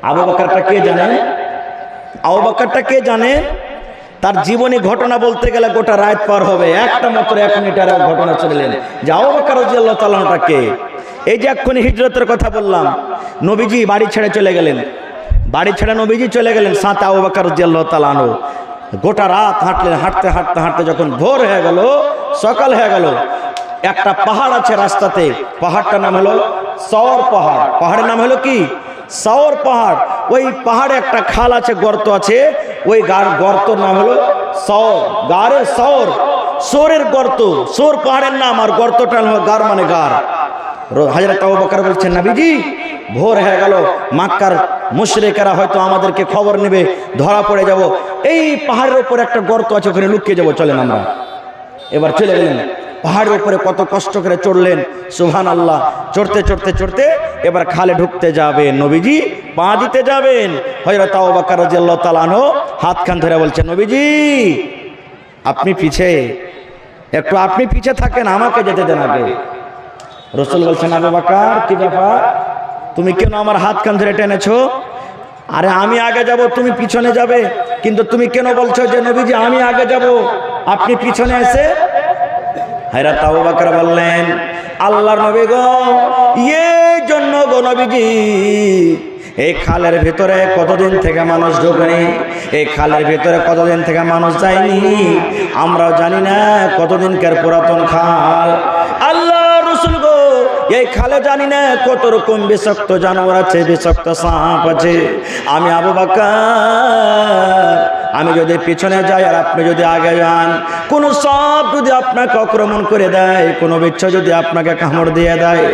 আবু বকরটা কে জানেন? আবু বকরটা কে জানেন? তার জীবনী ঘটনা বলতে গেলে গোটা রাত পার হবে, একটা মাত্র 1 মিনিটের ঘটনা চললেন যে আবু বকর রাদিয়াল্লাহু তাআলা আনহু কে। এই যে এক্ষুনি হিজরতের কথা বললাম, নবীজি বাড়ি ছেড়ে চলে গেলেন, বাড়ি ছেড়ে নবীজি চলে গেলেন, সাথে আবু বকর রাদিয়াল্লাহু তাআলা আনহু। গোটা রাত হাঁটলেন, হাঁটতে হাঁটতে হাঁটতে যখন ভোর হয়ে গেল, সকাল হয়ে গেল, একটা পাহাড় আছে রাস্তাতে, পাহাড়টার নাম হলো সওর পাহাড়। পাহাড়ের নাম হলো কি? সওর পাহাড়। ওই পাহাড়ে একটা খাল আছে, গর্ত আছে, ওই গর্তর নাম হলো সওর, গারে সওর, সোরের গর্ত, সোর পাহাড়ের নাম, আর গর্তটা হলো গার মানে গার। হযরত আবু বকর বলছেন, নবীজি ভোর হয়ে গেল, মক্কার মুশরিকেরা হয়তো আমাদেরকে খবর নেবে, ধরা পড়ে যাব, এই পাহাড়ের উপর একটা গর্ত আছে, ওখানে লুকিয়ে যাব, চলেন আমরা। এবার চলে গেলেন, পাহাড়ের উপরে কত কষ্ট করে চড়লেন, সুবহানাল্লাহ। চড়তে চড়তে চড়তে এবার খালে ঢুকতে যাবেন, নবীজি পা দিতে যাবেন। হযরত আবু বকর রাদিয়াল্লাহু তাআলা আনহু হাতখান ধরে বলছেন, নবীজি আপনি পিছে, একটু আপনি পিছে থাকেন, আমাকে যেতে দেন আগে। রাসূল বলছেন, আবু বকর কি ব্যাপার, তুমি কেন আমার হাতখান ধরে টেনেছো? আরে আমি আগে যাব, তুমি পিছনে যাবে, কিন্তু তুমি কেন বলছো যে নবীজি আমি আগে যাব, আপনি পিছনে এসে? হযরত আবু বকর বললেন, আল্লাহর নবী গো, এই জন্য গো নবীজি, এই খালের ভিতরে কতদিন থেকে মানুষ ঢোকেনি, এই খালের ভিতরে কতদিন থেকে মানুষ যায়নি, আমরাও জানি না কতদিনকার পুরাতন খাল। আল্লাহ রাসূল গো, এই খালে জানি না কত রকম বিষাক্ত জানোয়ার আছে, বিষাক্ত সাপ আছে। আমি আবু বকর, আমি যদি পিছনে যাই আর আপনি যদি আগে যান, কোন সাপ যদি আপনাকে আক্রমণ করে দেয়, কোন বিচ্ছু যদি আপনাকে কামড় দিয়ে দেয়,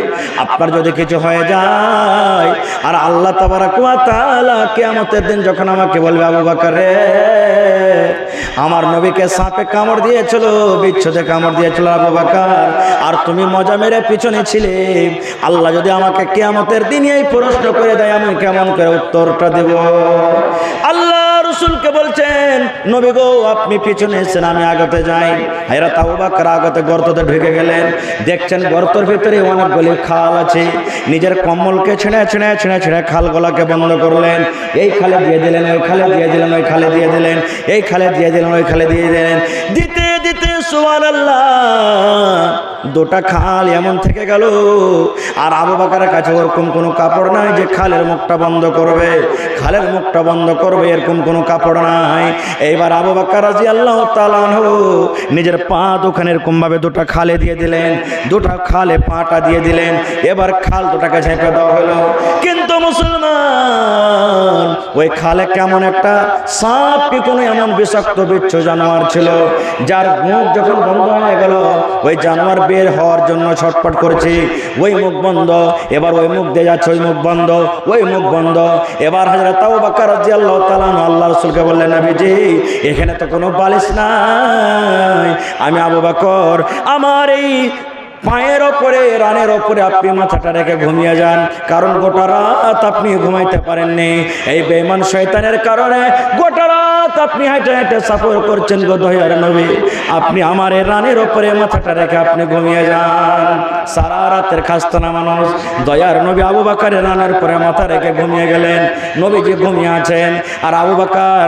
আপনার যদি কিছু হয়ে যায়, আর আল্লাহ তাবারাক ওয়া তাআলা কিয়ামতের দিন যখন আমাকে বলবে, আবু বকর রে, আমার নবীকে সাপে কামড় দিয়েছিল, বিচ্ছুতে কামড় দিয়েছিল আবু বকর, আর তুমি মজা মেরে পিছনে ছিলে, আল্লাহ যদি আমাকে কিয়ামতের দিন এই প্রশ্ন করে দেয়, আমি কেমন করে উত্তরটা দেব? আল্লাহ রাসূলকে বলছেন, নবী গো আপনি পিছনে এসেন, আমি আগতে যাই। হযরত আবু বকর আগতে গর্ততে ঢুকে গেলেন, দেখছেন গর্তের ভিতরে অনেকগুলি খাল আছে, নিজের কম্বলকে ছেড়ে ছেড়ে ছেড়ে ছেড়ে খালগুলোকে বন্ধ করলেন, এই খালে দিয়ে দিলেন, ওই খালে দিয়ে দিলেন, ওই খালে দিয়ে দিলেন, এই খালে দিয়ে দিলেন, ওই খালে দিয়ে দিলেন, দিতে দিতে সুবহানাল্লাহ দুটা খাল এমন থেকে গেল। আর আবু বকরের কাছে ওরকম কোনো কাপড় নাই যে খালের মুখটা বন্ধ করবে, খালের মুখটা বন্ধ করবে, এরকম কোনো কাপড় নাই। এইবার আবু বকর রাদিয়াল্লাহু তাআলা আনহু নিজের পা দুখানে এরকম ভাবে দুটা খালে দিয়ে দিলেন, দুটা খালে পাটা দিয়ে দিলেন, এবার খাল দুটাকে ঝেঁপে দেওয়া হলো। কিন্তু মুসলমান, ওই খালে কেমন একটা সাপ কি কোনো এমন বিষাক্ত বিচ্ছু জানোয়ার ছিল, যার মুখ যখন বন্ধ হয়ে গেল, ওই জানোয়ার বের হওয়ার জন্য ছটফট করছে, ওই মুখ বন্ধ, এবার ওই মুখ দিয়ে যাচ্ছে, ওই মুখ বন্ধ, ওই মুখ বন্ধ। এবার হযরত আবু বকর রাদিয়াল্লাহু তাআলা আল্লাহ রাসূলকে বললেন, নবীজি এখানে তো কোনো বালিশ নাই, আমি আবু বকর আমার এই পায়ের ওপরে, রানের ওপরে আপনি মাথাটা রেখে ঘুমিয়ে যান, কারণ গোটা রাত আপনি ঘুমাইতে পারেননি, এই বেঈমান শয়তানের কারণে গোটা রাত আপনি হেঁটে হেঁটে সফর করছেন গো দয়ার নবী, আপনি আমার এই রানের ওপরে মাথাটা রেখে আপনি ঘুমিয়ে যান। সারা রাতের খাস্তানা মানুষ দয়ার নবী আবু বকরের রানের উপরে মাথা রেখে ঘুমিয়ে গেলেন। নবীজি ঘুমিয়ে আছেন, আর আবু বকর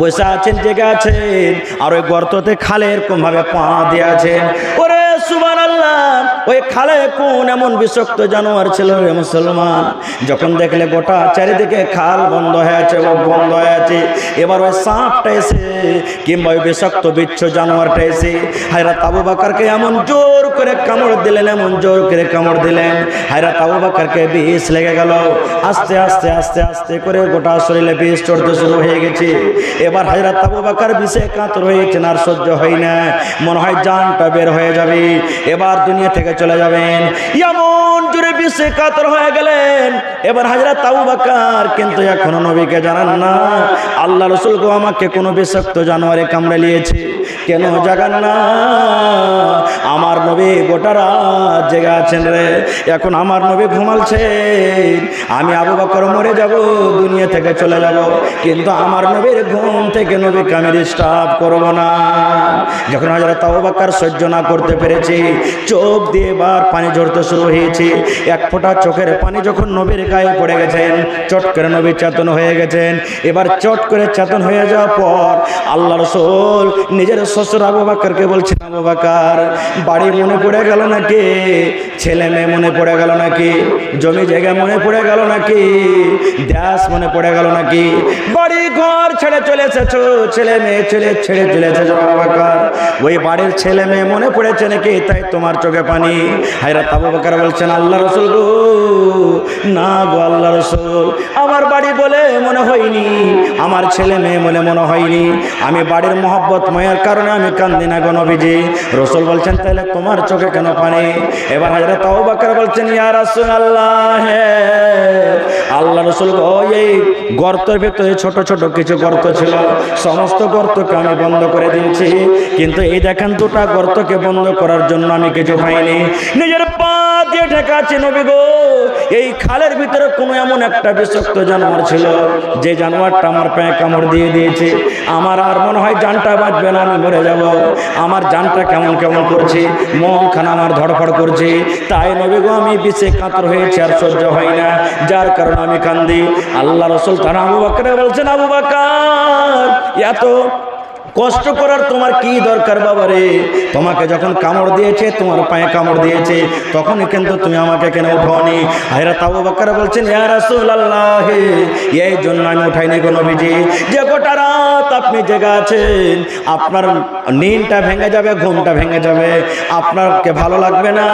বসে আছেন, জেগে আছেন, আর ওই গর্ততে খালে এরকম ভাবে পা দিয়ে আছেন। ওরে সুবহানাল্লাহ, ওই খালে কোন এমন বিষাক্ত জানোয়ার ছিল রে মুসলমান, যখন দেখলে গোটা চারিদিকে খাল বন্ধ হয়ে আছে, ও বন্ধ হয়ে আছে, এবার ওই সাপটা এসে কিংবা ওই বিষাক্ত বিচ্ছু জানোয়ারটা এসে হযরত আবু বকরকে এমন জোর করে কামড় দিলেন, এমন জোর করে কামড় দিলেন, হযরত আবু বকরকে বিষ লেগে গেল। আস্তে আস্তে আস্তে আস্তে করে গোটা শরীরে বিষ চড়তে শুরু হয়ে গেছে। এবার হযরত আবু বকর বিষে কাতর হয়েছেন, আর সহ্য হয় না, মনে হয় জানটা বের হয়ে যাবে, এবার দুনিয়া থেকে চলে যাবেন, এমন জোরে বিষে কাতর হয়ে গেলেন। এবার হযরত আবু বকর কিন্তু এখনো নবীকে জানান না, আল্লাহ রাসূল গো আমাকে কোনো বিষাক্ত জানোয়ারে কামড়ে নিয়েছে, কেন জাগান না? আমার নবী গোটা রাত জেগে আছেন রে, এখন আমার নবী ঘুমালছে, আমি আবু বকর মরে যাব, দুনিয়া থেকে চলে যাব, কিন্তু আমার নবীর ঘুম থেকে নবীকে আমি ডিস্টার্ব করব না। যখন হযরত আবু বকর সহ্য না করতে পেরে পড়েছে, চোখ দিয়ে এবার পানি ঝরতে শুরু হয়েছে। এক ফোঁটা চোখের পানি যখন নবীর গায়ে পড়ে গেছেন, চট করে নবী চেতন হয়ে গেছেন। এবার চট করে চেতন হয়ে যাওয়ার পর আল্লাহ রাসূল নিজের শ্বশুর আবু বকরকে বলছেন, আবু বকর, বাড়ি মনে পড়ে গেল নাকি? ছেলে মেয়ে মনে পড়ে গেল নাকি? জমি জায়গা মনে পড়ে গেল নাকি? দেশ মনে পড়ে গেল নাকি? বাড়ি ঘর ছেড়ে চলে এসেছো, ছেলে মেয়ে ছেড়ে চলে এসেছো আবু বকর, ওই বাড়ির ছেলে মেয়ে মনে পড়েছে নাকি? তাই তোমার চোখে পানি? হযরত আবু বকর বলছেন, আল্লাহ রাসূল গো, না গো আল্লাহ রাসূল, আমার বাড়ি বলে মনে হয়নি, আমার ছেলে মেয়ে বলে মনে হয়নি, আমি বাড়ির মহব্বত মায়ের কারণে আমি কান্দি না গো নবীজি। রাসূল বলছেন, তাহলে তোমার চোখে কেন পানি? এবার হযরত আবু বকর বলছেন, ইয়া রাসূলুল্লাহ, আল্লাহ রাসূল গো, এই গর্তের ভিতরে ছোট ছোট কিছু গর্ত ছিল, সমস্ত গর্তকে আমি বন্ধ করে দিয়েছি, কিন্তু এই দেখেন দুটা গর্তকে বন্ধ করার জন্য আমি কিছু পাইনি। নিজের পা দিয়ে ঢেকাচ্ছি নবী গো, এই খালের ভিতরে কোনো এমন একটা বিষাক্ত জানোয়ার ছিল, যে জানোয়ারটা আমার পায়ে কামড় দিয়ে দিয়েছে, আমার আর মনে হয় জানটা বাঁচবে না, আমি মরে যাব, আমার জানটা কেমন কেমন করছে, মন খানা আমার ধড়ফড় করছে, তাই নবী গো আমি বিষে কাতর হয়েছে, আর সহ্য হয় না, যার কারণে আমি কান্দি। আল্লাহ রাসূল তার আবু বকরকে বলছেন, আবু বকর, এত কষ্ট করার তোমার কি দরকার বাবা রে? তোমাকে যখন কামড় দিয়েছে, তোমার পায়ে কামড় দিয়েছে, তখনই কিন্তু তুমি আমাকে কেন উঠাওনি? হযরত আবু বকর বলছেন, ইয়া রাসূলুল্লাহ, এই জন্য আমি উঠাইনি গো নবীজি, যে গোটা রাত আপনি জেগে আছেন, আপনার নিনটা ভেঙে যাবে, ঘুমটা ভেঙে যাবে, আপনাকে ভালো লাগবে না,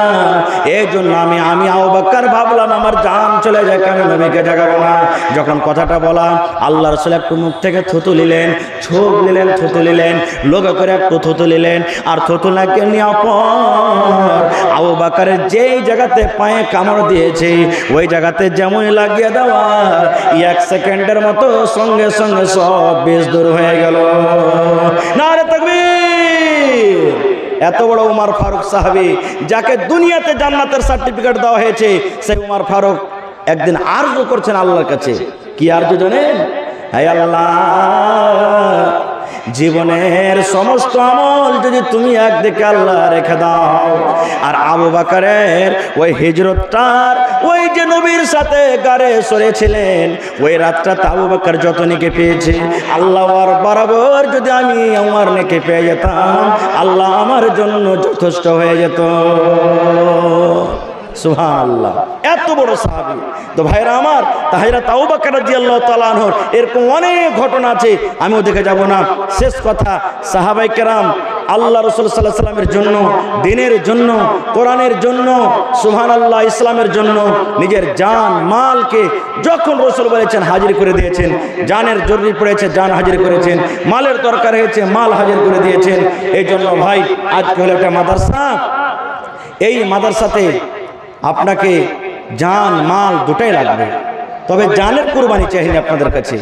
এই জন্য আমি আবু বকর ভাবলাম আমার জান চলে যায়, কেন নবীকে জাগাবো না। যখন কথাটা বলা, আল্লাহ রাসূল একটু মুখ থেকে থুতু নিলেন, ছোপ নিলেন, থুতু নিলেন, লোক করে একটু থুতু নিলেন, আর থুতু নাকে নেওয়ার পর আবু বকরের যেই জায়গাতে পায়ে কামড় দিয়েছে, ওই জায়গাতে যেমন লাগিয়ে দেওয়া, এক সেকেন্ডের মতো সঙ্গে সঙ্গে সব বিষ দূর হয়ে গেল। নারে তাকবীর! এত বড় উমর ফারুক সাহাবী, যাকে দুনিয়াতে জান্নাতের সার্টিফিকেট দেওয়া হয়েছে, সেই উমর ফারুক একদিন আরজু করছেন আল্লাহর কাছে। কি আরজু জানেন? হে আল্লাহ, জীবনের সমস্ত আমল যদি তুমি একদিকে আল্লাহ রেখে দাও, আর আবু বকরের ওই হিজরতটার, ওই যে নবীর সাথে গারে সরেছিলেন, ওই রাতটা আবু বকর যত নেকি পেয়েছে, আল্লাহর বরাবর যদি আমি আমার নেকি পেয়ে যেতাম, আল্লাহ আমার জন্য যথেষ্ট হয়ে যেত। সুবহানাল্লাহ, এত বড় সাহাবী। তো ভাইরা আমার, হযরত আবু বকর রাদিয়াল্লাহু তাআলা আনহু এরকম অনেক ঘটনা আছে, আমিও দেখে যাব না। শেষ কথা, সাহাবায়ে কেরাম আল্লাহ রাসূল সাল্লাল্লাহু আলাইহি ওয়াসাল্লামের জন্য, দ্বীনের জন্য, কোরআনের জন্য, সুবহানাল্লাহ, ইসলামের জন্য নিজের জান মালকে যখন রাসূল বলেছেন হাজির করে দিয়েছেন। জানের জরুরি পড়েছে, জান হাজির করেছেন, মালের দরকার হয়েছে, মাল হাজির করে দিয়েছেন। এই জন্য ভাই, আজকে হলো একটা মাদ্রাসা, এই মাদ্রাসাতে আপনাকে জান মাল দুটাই লাগবে, তবে জানের কুরবানি চাইনি আপনাদের কাছে।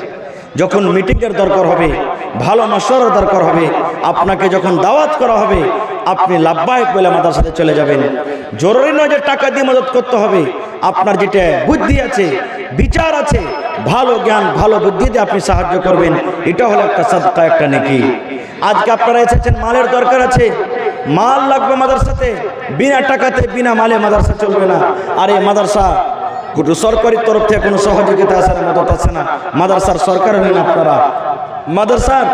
যখন মিটিংয়ের দরকার হবে, ভালো মাশওয়ারার দরকার হবে, আপনাকে যখন দাওয়াত করা হবে, আপনি লাব্বাইক বলে মাদ্রাসাতে চলে যাবেন। জরুরি নয় যে টাকা দিয়ে মদত করতে হবে, আপনার যেটা বুদ্ধি আছে, বিচার আছে, ভালো জ্ঞান, ভালো বুদ্ধি দিয়ে আপনি সাহায্য করবেন, এটা হলো একটা সাদকা, একটা নেকি। আজকে আপনারা এসেছেন, মালের দরকার আছে, মাল লাগবে মাদ্রাসাতে, বিনা টাকাতে বিনা মালে মাদ্রাসা চলবে না। আর এই মাদ্রাসা সরকারি তরফ থেকে কোনো সহযোগিতা আসে না, মদত আসে না। মাদ্রাসার সরকার হলেন আপনারা, মাদ্রাসার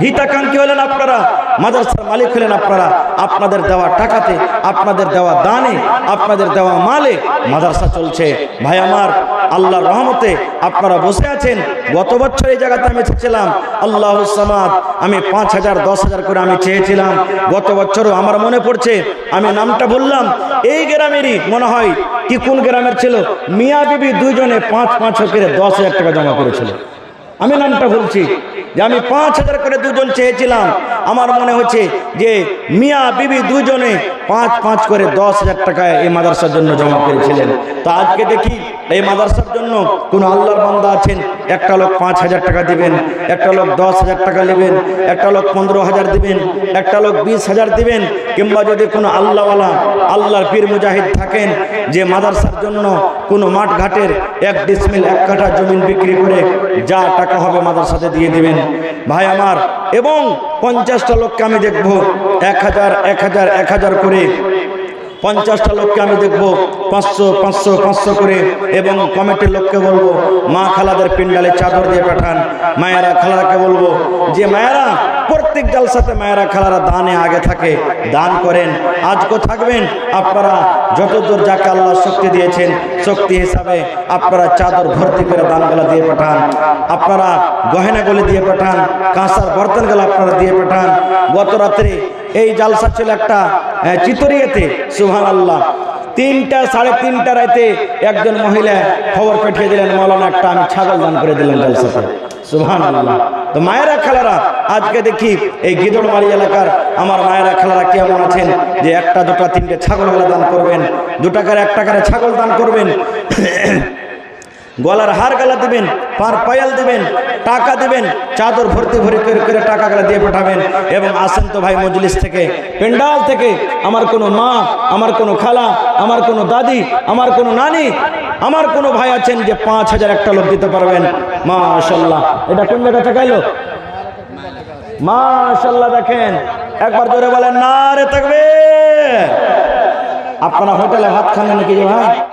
হিতাকাঙ্ক্ষী হলেন আপনারা, মাদ্রাসার মালিক হলেন আপনারা। আপনাদের দেওয়া টাকাতে, আপনাদের দেওয়া দানে, আপনাদের দেওয়া মালে মাদ্রাসা চলছে। ভাই আমার, আল্লাহর রহমতে আপনারা বসে আছেন। গত বছর এই জায়গাতে আমি চেয়েছিলাম, আল্লাহুস সামাদ, আমি 5,000 10,000 করে আমি চেয়েছিলাম। গত বছরও আমার মনে পড়ছে, আমি নামটা বললাম, এই গ্রামেরই মনে হয়, কি কোন গ্রামের ছিল, মিয়া বিবি দুইজনে 5-5 করে 10,000 টাকা জমা করেছিল। আমি নামটা বলছি যে আমি 5,000 করে দুজন চেয়েছিলাম। আমার মনে হচ্ছে যে মিয়া বিবি দুজনে 5-5 করে 10,000 টাকা এই মাদ্রাসার জন্য জমা করেছিলেন। তো আজকে দেখি এই মাদ্রাসার জন্য কোন আল্লাহর বান্দা আছেন, একটা লোক 5,000 টাকা দিবেন, একটা লোক 10,000 টাকা নেবেন, একটা লোক 15,000 দিবেন, একটা লোক 20,000 দিবেন। কিংবা যদি কোনো আল্লাহওয়ালা, আল্লাহর পীর মুজাহিদ থাকেন, যে মাদ্রাসার জন্য কোনো মাঠ ঘাটের 1 ডিসমিল 1 কাঠা জমিন বিক্রি করে যা টাকা হবে মাদ্রাসাতে দিয়ে দিবেন ভাই আমার। এবং 50টা লোককে আমি দেখবো 1,000 1,000 1,000 করে করে 50টা লোককে আমি দেখবো 500 500 500 করে, এবং কমিটির লোককে বলবো মা খালাদের পিন্ডালে চাদর দিয়ে পাঠান। মায়েরা খালারাকে বলবো যে মায়েরা প্রত্যেক জালসাতে মায়েরা খালারা দানে আগে থাকে, দান করেন। আজকে থাকবেন আপনারা যতদূর যাকে আল্লাহ শক্তি দিয়েছেন শক্তি হিসাবে আপনারা চাদর ভর্তি করে দানগুলা দিয়ে পাঠান, আপনারা গহেনাগুলি দিয়ে পাঠান, কাঁসার বর্তনগুলো আপনারা দিয়ে পাঠান। গত রাত্রে এই জালসা ছিল একটা চিতরিয়াতে, সুবহানাল্লাহ, 3টা 3:30 রাতে একজন মহিলা খবর পাঠিয়ে দিলেন, মাওলানা একটা আমি ছাগল দান করে দিলাম জালসাতে, সুবহানাল্লাহ। তো মায়েরা খালারা আজকে দেখি এই গিদড়মারি এলাকার আমার মায়েরা খালারা কেমন আছেন যে 1টা 2টা 3টে ছাগলগুলো দান করবেন, 2 টাকার 1 টাকার ছাগল দান করবেন, গলার হার গালা দিবেন, পার পায়াল দিবেন, টাকা দিবেন, চাদর ভর্তি ভরি করে টাকাগুলো দিয়ে পাঠাবেন। এবং আসেন তো ভাই মজলিস থেকে, পেন্ডাল থেকে আমার কোনো মা, আমার কোনো খালা, আমার কোনো দাদি, আমার কোনো নানি, আমার কোনো ভাই আছেন যে 5000 একটা লোক দিতে পারবেন। মাশাআল্লাহ, এটা কোন জায়গা থেকে এলো? মাশাআল্লাহ, দেখেন একবার জোরে বলেন নারে তাকবীর। আপনারা হোটেলে ভাত খান নাকি ভাই?